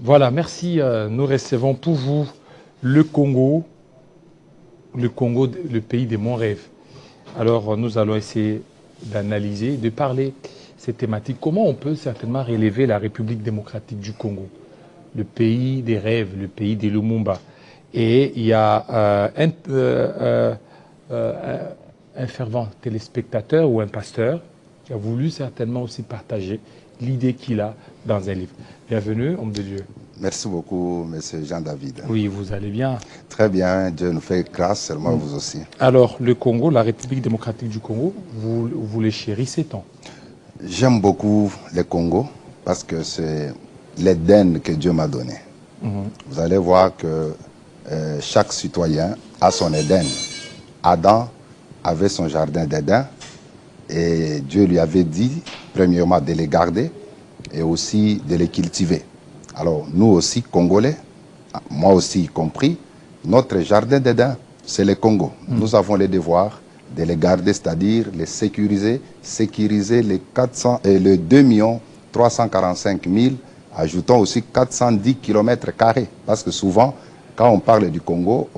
Voilà, merci. Nous recevons pour vous le Congo, le pays des monts rêves. Alors, nous allons essayer d'analyser, de parler ces thématiques. Comment on peut certainement relever la République démocratique du Congo, le pays des rêves, le pays des Lumumba. Et il y a un fervent téléspectateur ou un pasteur qui a voulu certainement aussi partager l'idée qu'il a dans un livre. Bienvenue, homme de Dieu. Merci beaucoup, monsieur Jean-David. Oui, vous allez bien. Très bien, Dieu nous fait grâce, seulement vous aussi. Alors, le Congo, la République démocratique du Congo, vous les chérissez tant? J'aime beaucoup le Congo parce que c'est l'Éden que Dieu m'a donné. Vous allez voir que chaque citoyen a son Éden. Adam avait son jardin d'Éden et Dieu lui avait dit, premièrement, de les garder et aussi de les cultiver. Alors, nous aussi, Congolais, moi aussi y compris, notre jardin d'Éden, c'est le Congo. Nous avons le devoir de les garder, c'est-à-dire les sécuriser les 2 345 000, ajoutons aussi 410 km². Parce que souvent, quand on parle du Congo,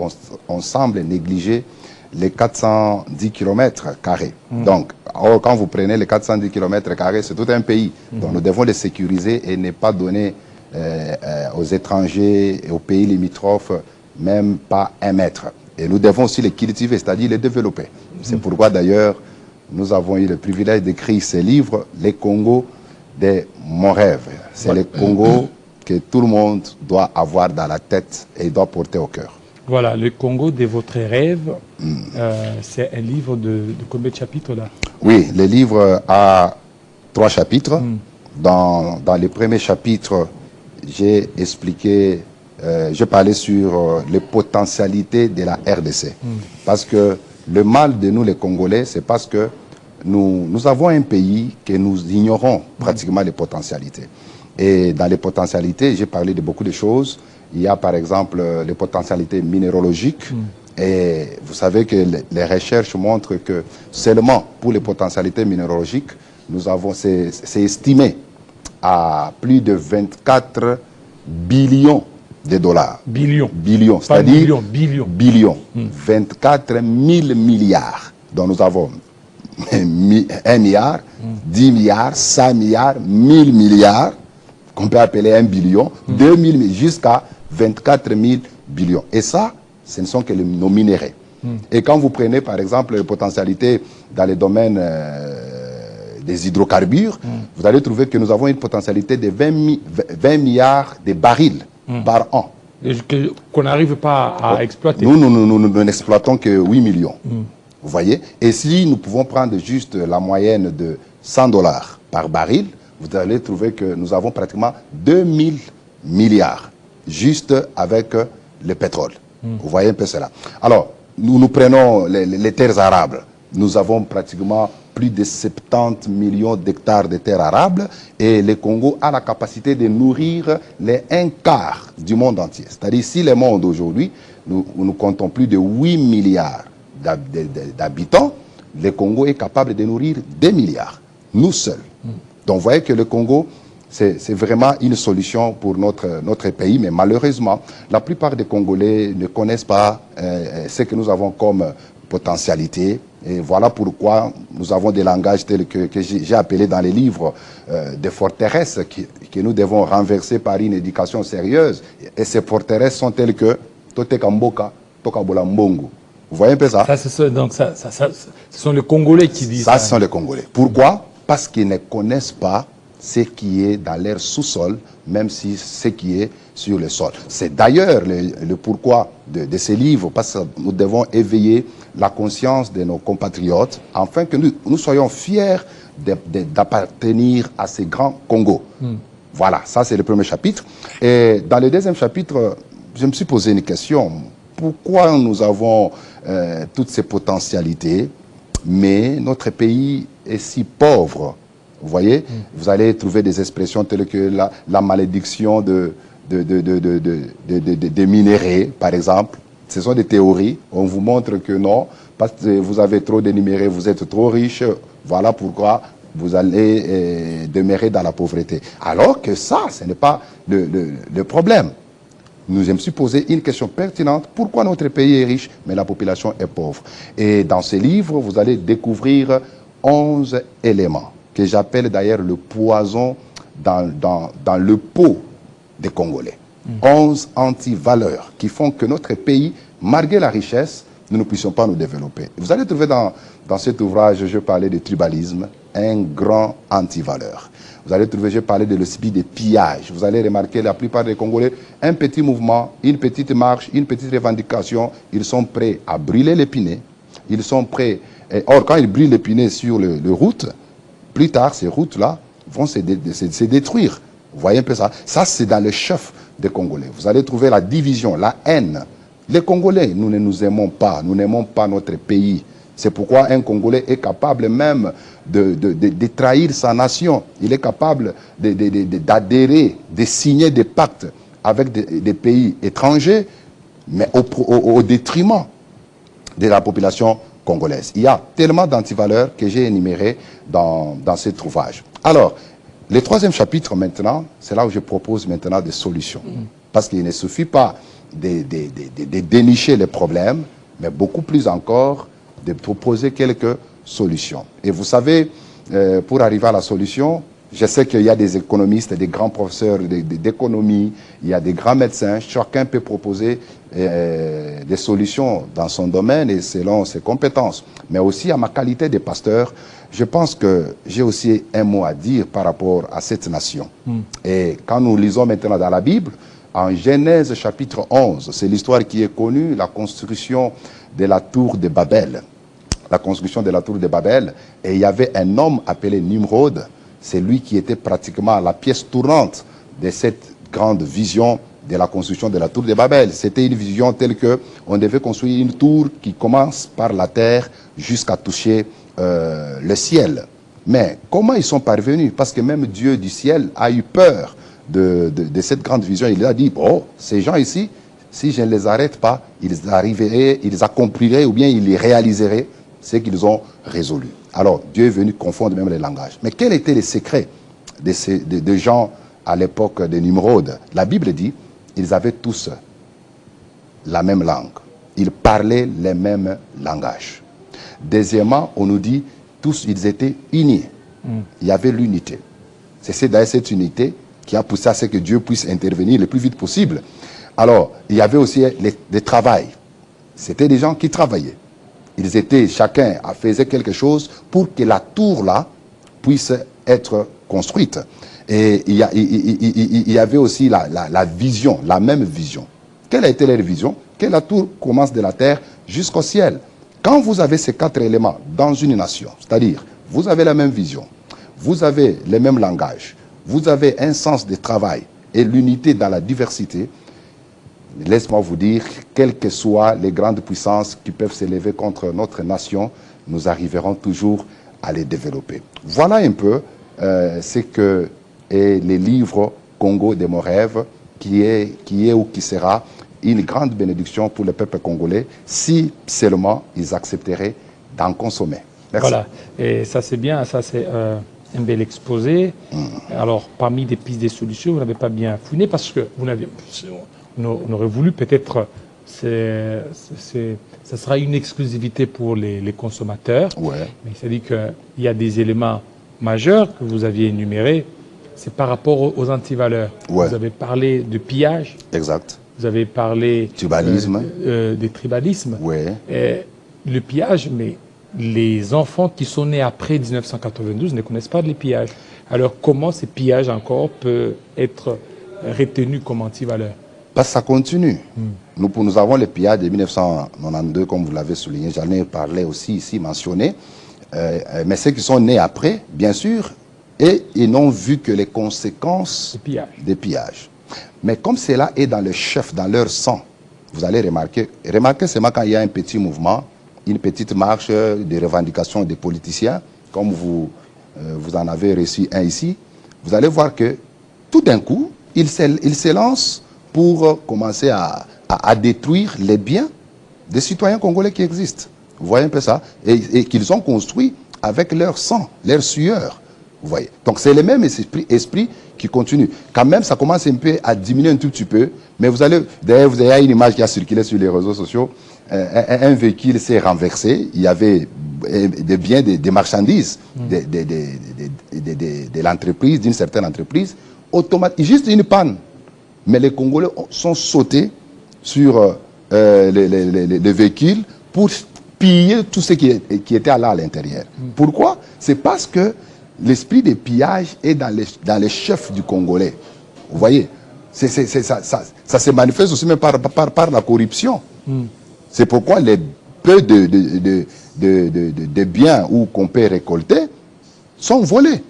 on semble négliger les 410 km². Donc, quand vous prenez les 410 km², c'est tout un pays. Donc, nous devons les sécuriser et ne pas donner aux étrangers et aux pays limitrophes même pas 1 mètre. Et nous devons aussi les cultiver, c'est-à-dire les développer. C'est pourquoi d'ailleurs nous avons eu le privilège d'écrire ce livre, Les Congo de mon rêve. C'est le Congo que tout le monde doit avoir dans la tête et doit porter au cœur. Voilà, le Congo de votre rêve, c'est un livre de combien de chapitres là? Oui, le livre a 3 chapitres. Dans les premiers chapitres, j'ai expliqué, je parlais sur les potentialités de la RDC. Parce que le mal de nous les Congolais, c'est parce que nous avons un pays que nous ignorons pratiquement les potentialités. Et dans les potentialités, j'ai parlé de beaucoup de choses. Il y a par exemple les potentialités minéralogiques. Et vous savez que les recherches montrent que seulement pour les potentialités minéralogiques, nous avons, c'est estimé à plus de 24 billions de dollars. Billions. Billions, c'est-à-dire billions. 24 000 milliards. Donc nous avons 1 milliard, 10 milliards, 100 milliards, 1000 milliards, qu'on peut appeler 1 billion, 2000 jusqu'à 24 000 billions. Et ça, ce ne sont que nos minéraux. Et quand vous prenez par exemple les potentialités dans les domaines des hydrocarbures, vous allez trouver que nous avons une potentialité de 20 milliards de barils par an. Qu'on n'arrive pas à exploiter. Nous n'exploitons que 8 millions. Vous voyez? Et si nous pouvons prendre juste la moyenne de 100 $ par baril, vous allez trouver que nous avons pratiquement 2000 milliards juste avec le pétrole. Vous voyez un peu cela. Alors, nous prenons les terres arables. Nous avons pratiquement plus de 70 millions d'hectares de terres arables et le Congo a la capacité de nourrir les 1/4 du monde entier. C'est-à-dire, si le monde aujourd'hui, nous comptons plus de 8 milliards d'habitants, le Congo est capable de nourrir 2 milliards, nous seuls. Donc, vous voyez que le Congo, c'est vraiment une solution pour notre pays, mais malheureusement, la plupart des Congolais ne connaissent pas ce que nous avons comme potentialité. Et voilà pourquoi nous avons des langages tels que j'ai appelés dans les livres des forteresses que nous devons renverser par une éducation sérieuse. Et ces forteresses sont telles que Tote Kamboka, Tokabola Mbongo. Vous voyez un peu ça? Ce sont les Congolais qui disent ça. Ça, ce sont les Congolais. Pourquoi? Parce qu'ils ne connaissent pas ce qui est dans leur sous-sol, même si ce qui est sur le sol. C'est d'ailleurs le pourquoi de ces livres, parce que nous devons éveiller la conscience de nos compatriotes, afin que nous soyons fiers d'appartenir à ces grands Congos. Voilà, ça c'est le premier chapitre. Et dans le deuxième chapitre, je me suis posé une question. Pourquoi nous avons toutes ces potentialités, mais notre pays est si pauvre? Vous voyez, vous allez trouver des expressions telles que la malédiction des minéraux, par exemple. Ce sont des théories. On vous montre que non, parce que vous avez trop de minéraux, vous êtes trop riche. Voilà pourquoi vous allez demeurer dans la pauvreté. Alors que ça, ce n'est pas le problème. Nous me suis posé une question pertinente. Pourquoi notre pays est riche, mais la population est pauvre? Et dans ce livre, vous allez découvrir 11 éléments que j'appelle d'ailleurs le poison dans le pot des Congolais. 11 antivaleurs qui font que notre pays, malgré la richesse, nous ne puissions pas nous développer. Vous allez trouver dans cet ouvrage, je parlais de tribalisme, un grand antivaleur. Vous allez trouver, je parlais de l'esprit de pillage. Vous allez remarquer, la plupart des Congolais, un petit mouvement, une petite marche, une petite revendication, ils sont prêts à brûler l'épinay. Ils sont prêts. Or, quand ils brûlent l'épinay sur les routes, plus tard, ces routes-là vont se détruire. Vous voyez un peu ça? Ça, c'est dans le chef des Congolais. Vous allez trouver la division, la haine. Les Congolais, nous ne nous aimons pas. Nous n'aimons pas notre pays. C'est pourquoi un Congolais est capable même de trahir sa nation. Il est capable d'adhérer, de signer des pactes avec des pays étrangers, mais au détriment de la population congolaise. Il y a tellement d'antivaleurs que j'ai énumérés dans cet ouvrage. Alors, le troisième chapitre maintenant, c'est là où je propose maintenant des solutions. Parce qu'il ne suffit pas de dénicher les problèmes, mais beaucoup plus encore de proposer quelques solutions. Et vous savez, pour arriver à la solution, je sais qu'il y a des économistes, des grands professeurs d'économie, il y a des grands médecins, chacun peut proposer des solutions dans son domaine et selon ses compétences. Mais aussi à ma qualité de pasteur, je pense que j'ai aussi un mot à dire par rapport à cette nation. Et quand nous lisons maintenant dans la Bible, en Genèse chapitre 11, c'est l'histoire qui est connue, la construction de la tour de Babel. La construction de la tour de Babel. Et il y avait un homme appelé Nimrod. C'est lui qui était pratiquement la pièce tournante de cette grande vision de la construction de la tour de Babel. C'était une vision telle que on devait construire une tour qui commence par la terre jusqu'à toucher le ciel. Mais comment ils sont parvenus? Parce que même Dieu du ciel a eu peur de cette grande vision. Il a dit, bon, ces gens ici, si je ne les arrête pas, ils arriveraient, ils accompliraient ou bien ils les réaliseraient ce qu'ils ont résolu. Alors, Dieu est venu confondre même les langages. Mais quel était le secret de gens à l'époque de Nimrod? La Bible dit, ils avaient tous la même langue. Ils parlaient les mêmes langages. Deuxièmement, on nous dit, tous ils étaient unis. Il y avait l'unité. C'est d'ailleurs cette unité qui a poussé à ce que Dieu puisse intervenir le plus vite possible. Alors, il y avait aussi le travail. C'était des gens qui travaillaient. Ils étaient, chacun faisait quelque chose pour que la tour-là puisse être construite. Et il y avait aussi la vision, la même vision. Quelle a été leur vision? Que la tour commence de la terre jusqu'au ciel. Quand vous avez ces 4 éléments dans une nation, c'est-à-dire, vous avez la même vision, vous avez le même langage, vous avez un sens de travail et l'unité dans la diversité, laisse-moi vous dire, quelles que soient les grandes puissances qui peuvent s'élever contre notre nation, nous arriverons toujours à les développer. Voilà un peu ce que est le livre Congo de mon rêve, qui est ou qui sera une grande bénédiction pour le peuple congolais, si seulement ils accepteraient d'en consommer. Merci. Voilà, et ça c'est bien, ça c'est un bel exposé. Alors, parmi des pistes de solutions, vous n'avez pas bien fouiné parce que vous n'avez... On aurait voulu peut-être, ça sera une exclusivité pour les consommateurs, ouais. Mais c'est-à-dire qu'il y a des éléments majeurs que vous aviez énumérés, c'est par rapport aux antivaleurs. Ouais. Vous avez parlé de pillage. Exact. Vous avez parlé tribalisme. Des tribalismes. Ouais. Le pillage, mais les enfants qui sont nés après 1992 ne connaissent pas les pillages. Alors comment ces pillages encore peuvent être retenus comme antivaleurs? Parce que ça continue. Nous avons les pillages de 1992, comme vous l'avez souligné, j'en ai parlé aussi ici, mentionné. Mais ceux qui sont nés après, bien sûr, et ils n'ont vu que les conséquences des pillages. Mais comme cela est dans le chef, dans leur sang, vous allez remarquer seulement quand il y a un petit mouvement, une petite marche de revendications des politiciens, comme vous en avez reçu un ici, vous allez voir que tout d'un coup, ils se lancent pour commencer à détruire les biens des citoyens congolais qui existent. Vous voyez un peu ça? Et qu'ils ont construit avec leur sang, leur sueur. Vous voyez. Donc c'est le même esprit qui continue. Quand même, ça commence un peu à diminuer un tout petit peu, mais vous allez, d'ailleurs, vous avez une image qui a circulé sur les réseaux sociaux. Un véhicule s'est renversé. Il y avait des biens, des marchandises de l'entreprise, d'une certaine entreprise. Juste une panne. Mais les Congolais sont sautés sur les véhicules pour piller tout ce qui était là à l'intérieur. Pourquoi? C'est parce que l'esprit de pillage est dans les chefs du Congolais. Vous voyez, ça se manifeste aussi même par la corruption. C'est pourquoi les peu de biens qu'on peut récolter sont volés.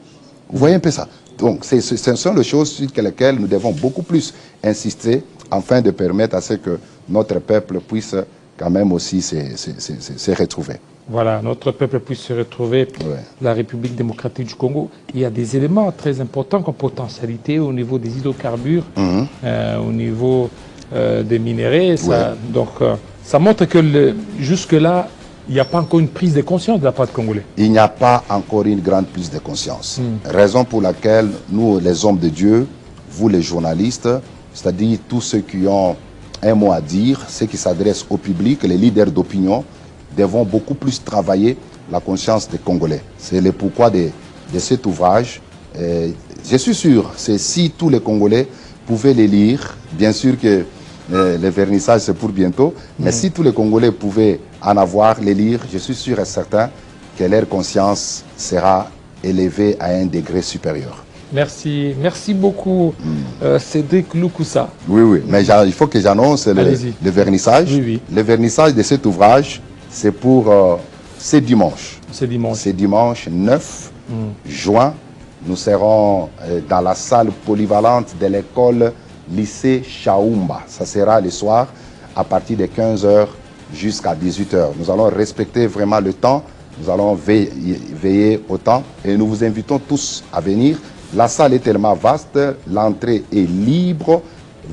Vous voyez un peu ça. Donc, ce sont les choses sur lesquelles nous devons beaucoup plus insister afin de permettre à ce que notre peuple puisse quand même aussi se retrouver. Voilà, notre peuple puisse se retrouver, la République démocratique du Congo. Il y a des éléments très importants comme potentialité au niveau des hydrocarbures, au niveau des minéraux. Donc, ça montre que jusque-là, il n'y a pas encore une prise de conscience de la part des Congolais. Il n'y a pas encore une grande prise de conscience. Raison pour laquelle nous, les hommes de Dieu, vous les journalistes, c'est-à-dire tous ceux qui ont un mot à dire, ceux qui s'adressent au public, les leaders d'opinion, devons beaucoup plus travailler la conscience des Congolais. C'est le pourquoi de cet ouvrage. Je suis sûr, si tous les Congolais pouvaient les lire, bien sûr que le vernissage c'est pour bientôt, mais si tous les Congolais pouvaient en avoir, les lire, je suis sûr et certain que leur conscience sera élevée à un degré supérieur. Merci beaucoup Cédric Loukoussa. Oui, mais il faut que j'annonce le vernissage. Le vernissage de cet ouvrage, c'est pour ce dimanche. Ce dimanche 9 juin, nous serons dans la salle polyvalente de l'école lycée Chaoumba. Ça sera le soir à partir de 15 h jusqu'à 18 h. Nous allons respecter vraiment le temps. Nous allons veiller au temps et nous vous invitons tous à venir. La salle est tellement vaste, l'entrée est libre,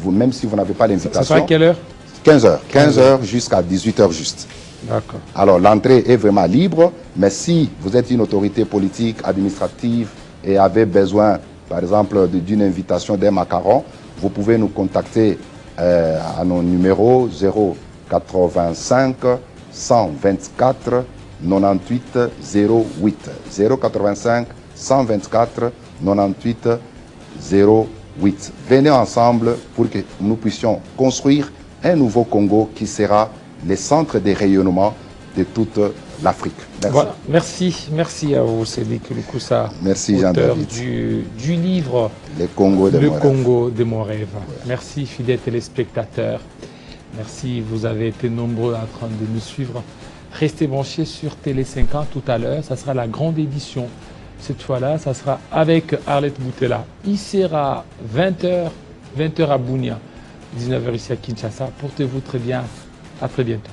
même si vous n'avez pas l'invitation. Ça sera à quelle heure? 15 h. 15 h jusqu'à 18 h juste. D'accord. Alors l'entrée est vraiment libre, mais si vous êtes une autorité politique, administrative et avez besoin, par exemple, d'une invitation d'un macaron, vous pouvez nous contacter à nos numéros 085 124 98 08. 085 124 98 08. Venez ensemble pour que nous puissions construire un nouveau Congo qui sera le centre de rayonnement de toute l'Afrique. Merci. Voilà. Merci à vous, Cédric Loukoussa. Merci, auteur Jean-David. du livre Le Congo de mon rêve. Merci, fidèles téléspectateurs. Merci, vous avez été nombreux en train de nous suivre. Restez branchés sur Télé 50 tout à l'heure. Ça sera la grande édition. Cette fois-là, ça sera avec Arlette Boutella. Il sera 20 h à Bunia, 19 h ici à Kinshasa. Portez-vous très bien. À très bientôt.